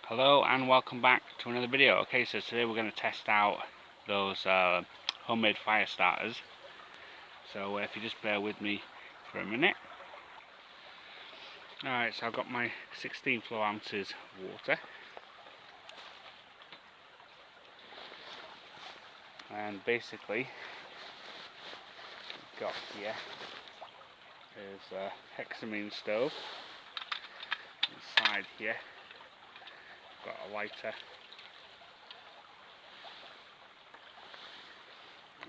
Hello and welcome back to another video. Okay, so today we're going to test out those homemade fire starters. So if you just bear with me for a minute. Alright, so I've got my 16 flow ounces water. And basically, got here is a hexamine stove. Inside here, got a lighter.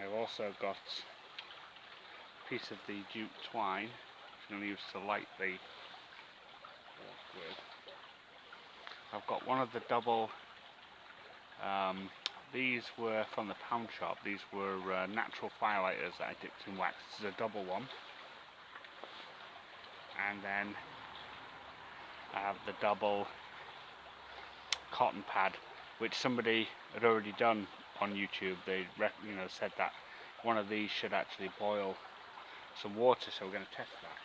I've also got a piece of the jute twine, which I'm going to use to light the water with. I've got one of the double, these were from the pound shop. These were natural firelighters that I dipped in wax. This is a double one. And then I have the double cotton pad, which somebody had already done on YouTube. They said that one of these should actually boil some water, so we're going to test that.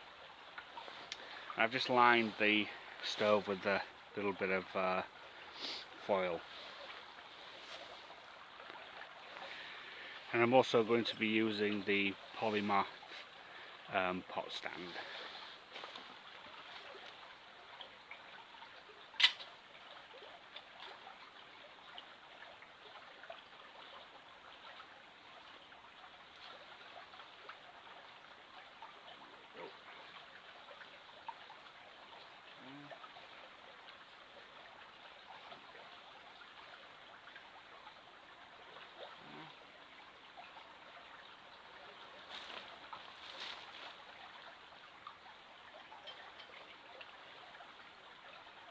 And I've just lined the stove with a little bit of foil. And I'm also going to be using the polymer pot stand.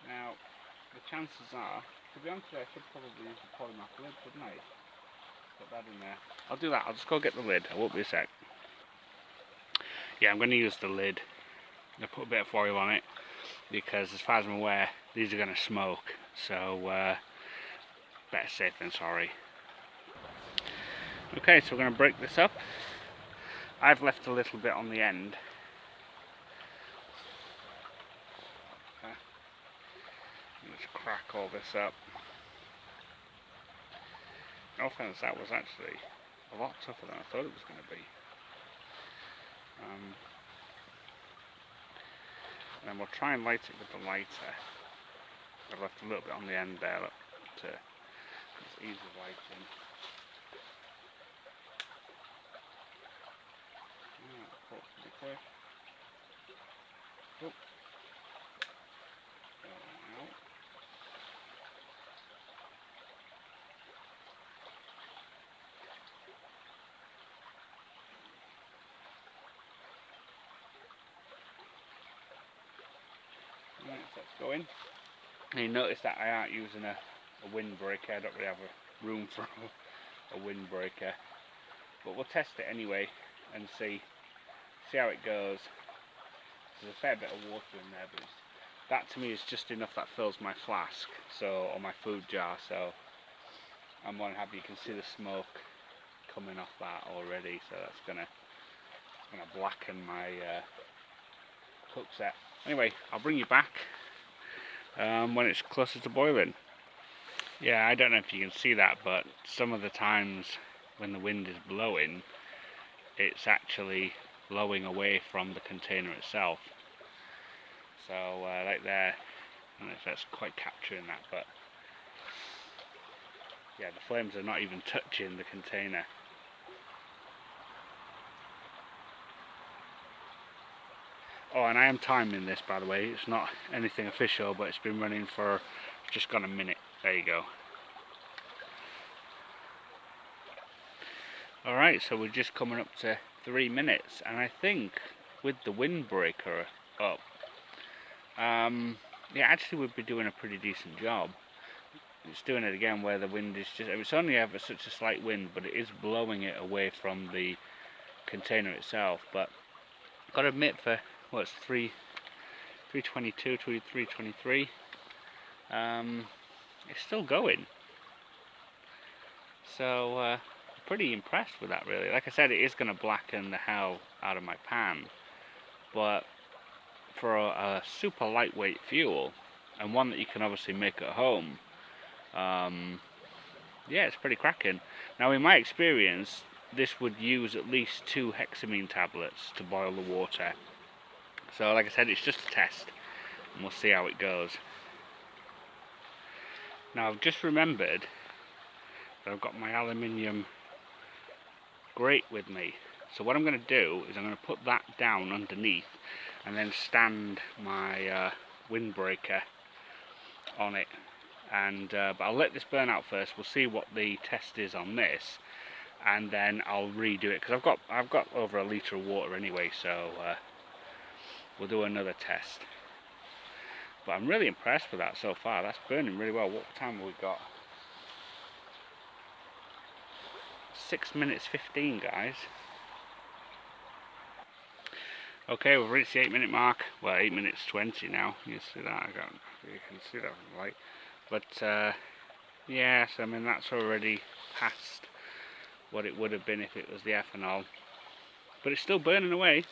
Now, the chances are, to be honest, I should probably use the polymer lid, shouldn't I? Put that in there. I'll do that. I'll just go get the lid. I won't be a sec. Yeah, I'm going to use the lid. I'll put a bit of foil on it because, as far as I'm aware, these are going to smoke. So, better safe than sorry. Okay, so we're going to break this up. I've left a little bit on the end. Let's crack all this up. No offense, that was actually a lot tougher than I thought it was going to be. And then we'll try and light it with the lighter. I've left a little bit on the end there to it's easy lighting. Pretty quick. Oh. Right, so let's go in. And you notice that I aren't using a windbreaker. I don't really have a room for a windbreaker. But we'll test it anyway and see how it goes. There's a fair bit of water in there, but that to me is just enough that fills my flask, or my food jar. So I'm more than happy. You can see the smoke coming off that already. So that's gonna blacken my cook set. Anyway, I'll bring you back when it's closer to boiling. Yeah, I don't know if you can see that, but some of the times when the wind is blowing, it's actually blowing away from the container itself. So like there, I don't know if that's quite capturing that, but yeah, the flames are not even touching the container. Oh, and I am timing this, by the way. It's not anything official, but it's been running for just gone a minute. There you go. Alright, so we're just coming up to 3 minutes, and I think with the windbreaker up, yeah, actually we'd be doing a pretty decent job. It's doing it again where the wind is just, it's only ever such a slight wind, but it is blowing it away from the container itself. But I've got to admit, for it's 322, 323, it's still going. So pretty impressed with that, really. Like I said, it is going to blacken the hell out of my pan, but for a super lightweight fuel, and one that you can obviously make at home. Yeah, it's pretty cracking. Now, in my experience, this would use at least 2 hexamine tablets to boil the water. So, like I said, it's just a test, and we'll see how it goes. Now, I've just remembered that I've got my aluminium grate with me. So what I'm going to do is I'm going to put that down underneath and then stand my windbreaker on it. And but I'll let this burn out first. We'll see what the test is on this, and then I'll redo it because I've got over a litre of water anyway. So we'll do another test. But I'm really impressed with that so far. That's burning really well. What time have we got? 6 minutes 15, guys. Okay, we've reached the 8-minute mark. Well, 8 minutes 20 now. You can see that. You can see that from the light. But yes, I mean that's already past what it would have been if it was the ethanol. But it's still burning away.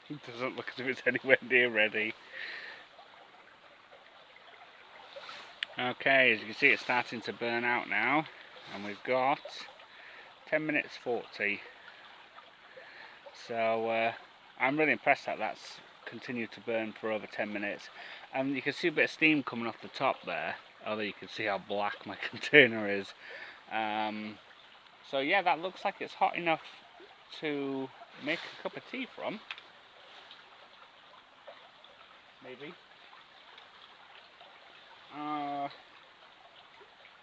It doesn't look as if it's anywhere near ready. Okay, as you can see, it's starting to burn out now, and we've got 10 minutes 40. So I'm really impressed that that's continued to burn for over 10 minutes. And you can see a bit of steam coming off the top there, although you can see how black my container is. So yeah, that looks like it's hot enough to make a cup of tea from. Maybe.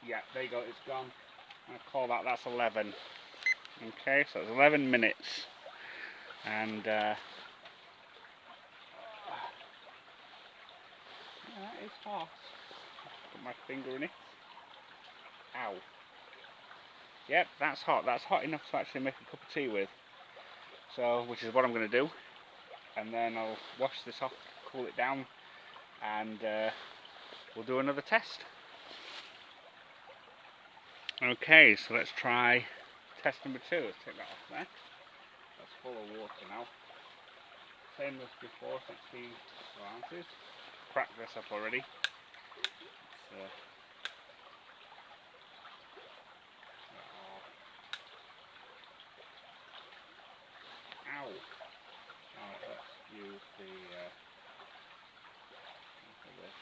Yeah, there you go, it's gone. I'll call that's 11. Okay, so it's 11 minutes. And yeah, that is hot. Put my finger in it. Ow. Yep, that's hot. That's hot enough to actually make a cup of tea with. So, which is what I'm going to do. And then I'll wash this off, cool it down, and we'll do another test. Okay, so let's try test number 2. Let's take that off there. That's full of water now. Same as before, 16 ounces. Cracked this up already. Ow! Alright, let's use the this.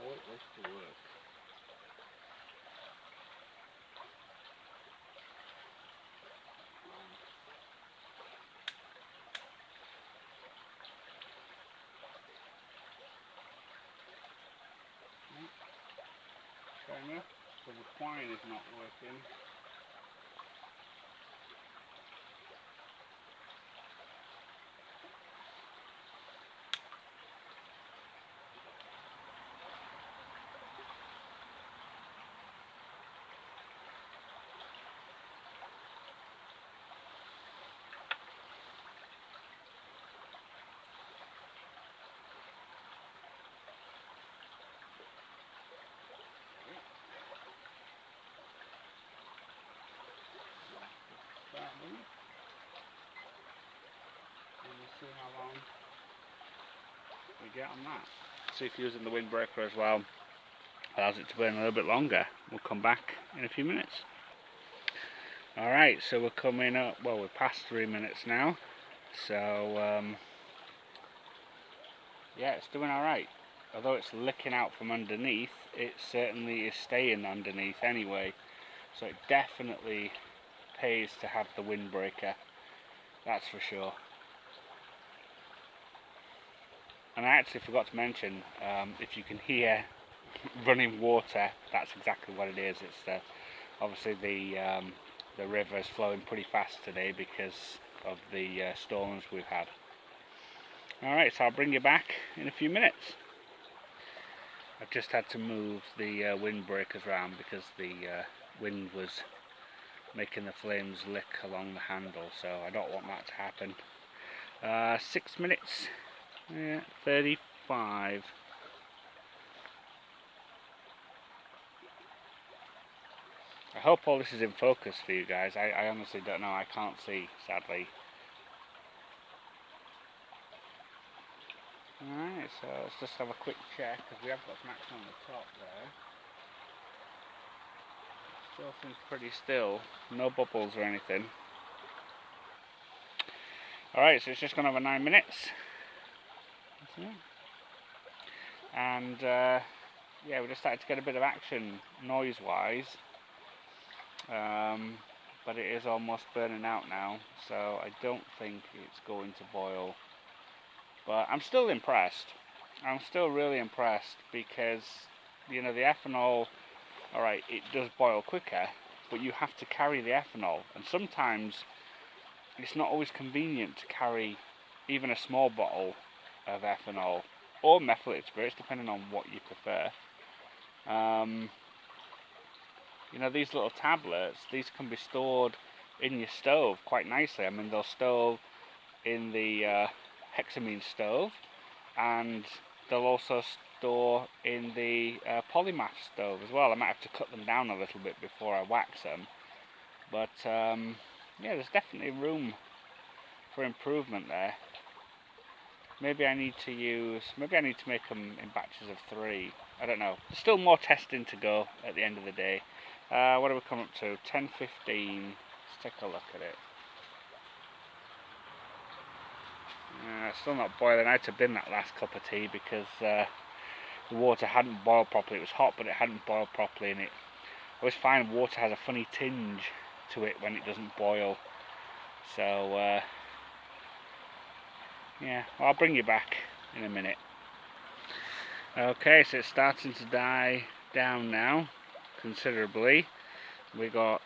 Oh, it was to work. Fair enough. So the twine is not working. And we'll see how long we get on that. See if using the windbreaker as well allows it to burn a little bit longer. We'll come back in a few minutes. Alright, so we're coming up, well, we're past 3 minutes now. So yeah, it's doing alright. Although it's licking out from underneath, it certainly is staying underneath anyway. So it definitely pays to have the windbreaker, that's for sure. And I actually forgot to mention, if you can hear running water, that's exactly what it is. It's obviously the river is flowing pretty fast today because of the storms we've had. Alright, so I'll bring you back in a few minutes. I've just had to move the windbreakers around because the wind was making the flames lick along the handle, so I don't want that to happen. 6 minutes, 35. I hope all this is in focus for you guys. I honestly don't know, I can't see, sadly. Alright, so let's just have a quick check, because we have got some action on the top there. Still seems pretty still, no bubbles or anything. Alright, so it's just gone over 9 minutes. And yeah, we just started to get a bit of action noise-wise. But it is almost burning out now, so I don't think it's going to boil. But I'm still impressed. I'm still really impressed because, you know, the ethanol, alright, it does boil quicker, but you have to carry the ethanol, and sometimes it's not always convenient to carry even a small bottle of ethanol or methylated spirits, depending on what you prefer. You know, these little tablets, these can be stored in your stove quite nicely. I mean, they'll store in the hexamine stove, and they'll also store in the polymath stove as well. I might have to cut them down a little bit before I wax them, but yeah, there's definitely room for improvement there. Maybe I need to make them in batches of 3. I don't know. There's still more testing to go at the end of the day. What have we come up to? 10:15. Let's take a look at it. It's still not boiling. I had to bin that last cup of tea because the water hadn't boiled properly. It was hot, but it hadn't boiled properly, and I always find water has a funny tinge to it when it doesn't boil. So yeah, well, I'll bring you back in a minute. Okay, so it's starting to die down now considerably. We got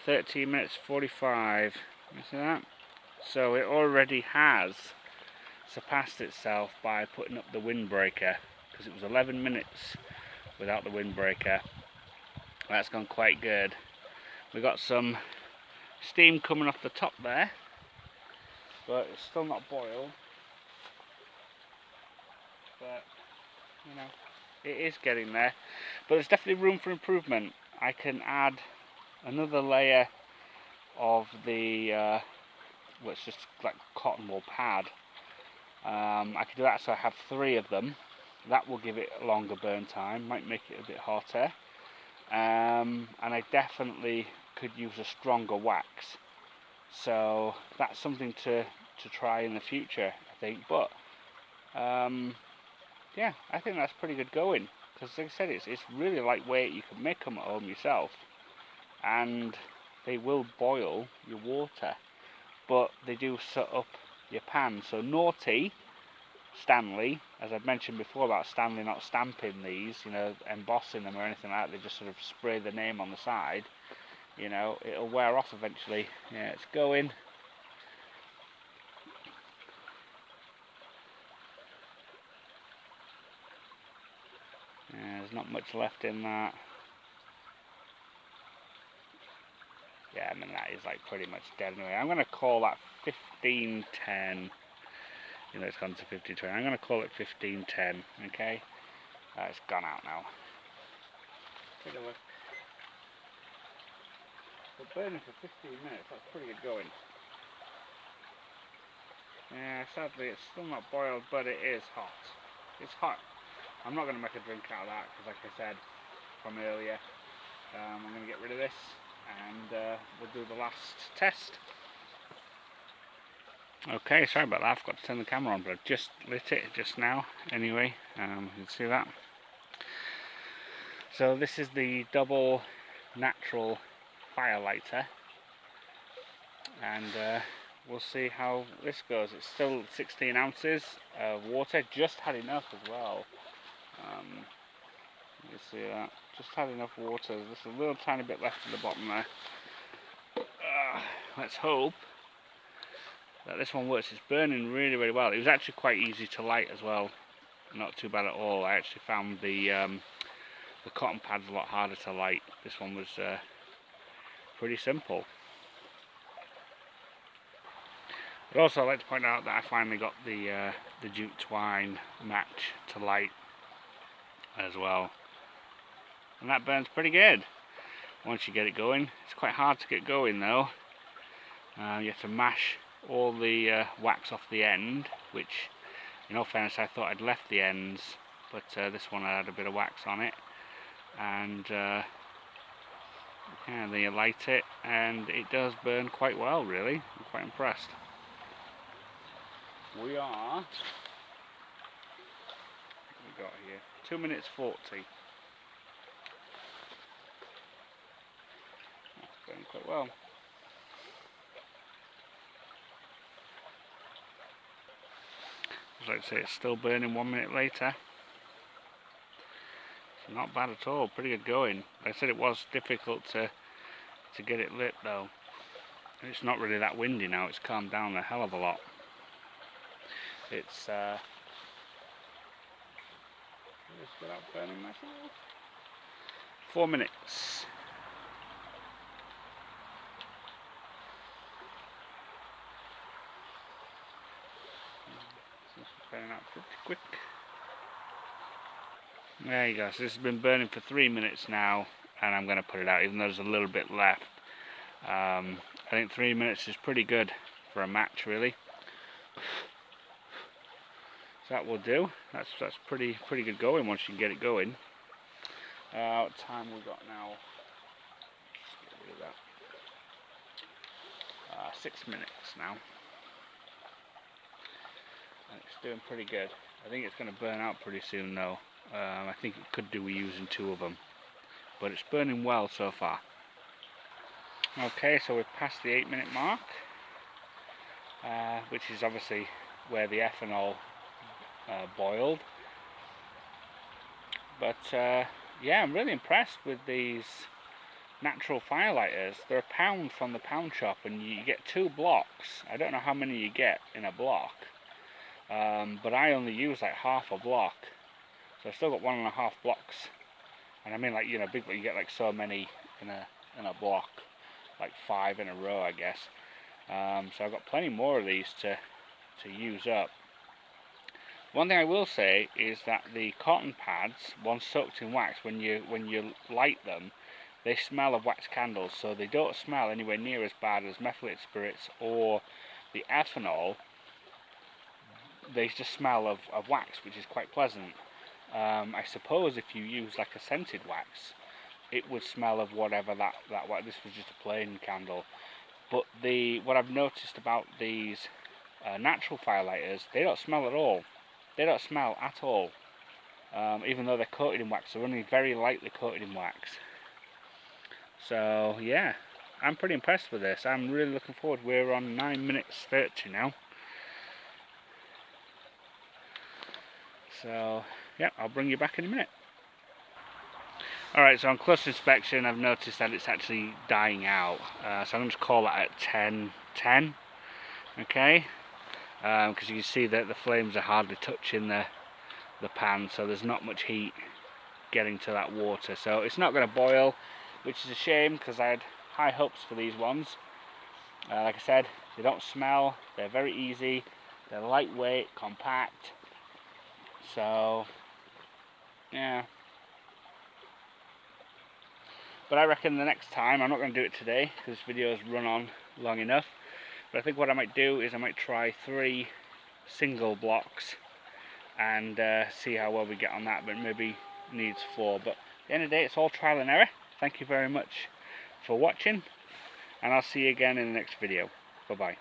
13 minutes 45. You see that? So it already has surpassed itself by putting up the windbreaker, because it was 11 minutes without the windbreaker. That's gone quite good. We got some steam coming off the top there, but it's still not boiled. But you know, it is getting there. But there's definitely room for improvement. I can add another layer of the well, it's just like cotton wool pad. I can do that so I have 3 of them. That will give it a longer burn time, might make it a bit hotter. And I definitely could use a stronger wax. So that's something to try in the future, I think. But yeah, I think that's pretty good going. Because like I said, it's really lightweight. You can make them at home yourself, and they will boil your water, but they do set up your pan. So naughty Stanley, as I've mentioned before about Stanley not stamping these, you know, embossing them or anything like that, they just sort of spray the name on the side, you know, it'll wear off eventually. Yeah, it's going. Yeah, there's not much left in that. Yeah, I mean, that is like pretty much dead anyway. I'm going to call that 1510. You know, it's gone to 1520. I'm going to call it 1510, okay? It's gone out now. Take a look. But burning for 15 minutes, that's pretty good going. Yeah, sadly it's still not boiled, but it is hot. It's hot. I'm not going to make a drink out of that, because like I said from earlier, I'm going to get rid of this, and we'll do the last test. Okay, sorry about that, I forgot to turn the camera on, but I've just lit it just now anyway. You can see that. So this is the double natural fire lighter, and we'll see how this goes. It's still 16 ounces of water, just had enough as well. You see that, just had enough water. There's a little tiny bit left at the bottom there. Let's hope that this one works. It's burning really, really well. It was actually quite easy to light as well, not too bad at all. I actually found the cotton pads a lot harder to light. This one was pretty simple. But also I'd like to point out that I finally got the jute twine match to light as well, and that burns pretty good once you get it going. It's quite hard to get going though. You have to mash all the wax off the end, which in all fairness I thought I'd left the ends, but this one had a bit of wax on it, and yeah, then you light it and it does burn quite well really. I'm quite impressed. We are, what we got here, 2 minutes 40. That's burning quite well. As I say, it's still burning 1 minute later. It's not bad at all, pretty good going. Like I said, it was difficult to get it lit though. It's not really that windy now, it's calmed down a hell of a lot. It's just without burning myself. 4 minutes. Seems to be burning out pretty quick. There you go, so this has been burning for 3 minutes now, and I'm going to put it out even though there's a little bit left. I think 3 minutes is pretty good for a match really. So that will do. That's pretty good going once you can get it going. What time we got now? Let's get rid of that. 6 minutes now. And it's doing pretty good. I think it's going to burn out pretty soon though. I think it could do with using 2 of them. But it's burning well so far. Okay, so we've passed the 8 minute mark. Which is obviously where the ethanol boiled. But yeah, I'm really impressed with these natural firelighters. They're £1 from the pound shop and you get 2 blocks. I don't know how many you get in a block, but I only use like half a block, so I've still got 1.5 blocks. And I mean, like, you know, big, but you get like so many in a block, like 5 in a row I guess. So I've got plenty more of these to use up. One thing I will say is that the cotton pads, once soaked in wax, when you light them, they smell of wax candles, so they don't smell anywhere near as bad as methylated spirits or the ethanol. They just smell of wax, which is quite pleasant. I suppose if you use like a scented wax, it would smell of whatever that wax. This was just a plain candle. But what I've noticed about these natural firelighters, they don't smell at all. They don't smell at all, even though they're coated in wax. They're only very lightly coated in wax. So yeah, I'm pretty impressed with this. I'm really looking forward. We're on 9 minutes 30 now. So yeah, I'll bring you back in a minute. Alright, so on close inspection I've noticed that it's actually dying out. So I'm going to call that at 10:10. Okay, because you can see that the flames are hardly touching the pan, so there's not much heat getting to that water. So it's not going to boil, which is a shame because I had high hopes for these ones. Like I said, they don't smell, they're very easy, they're lightweight, compact. So yeah. But I reckon the next time, I'm not going to do it today because this video has run on long enough, but I think what I might do is I might try 3 single blocks and see how well we get on that, but maybe needs 4. But at the end of the day, it's all trial and error. Thank you very much for watching, and I'll see you again in the next video. Bye bye.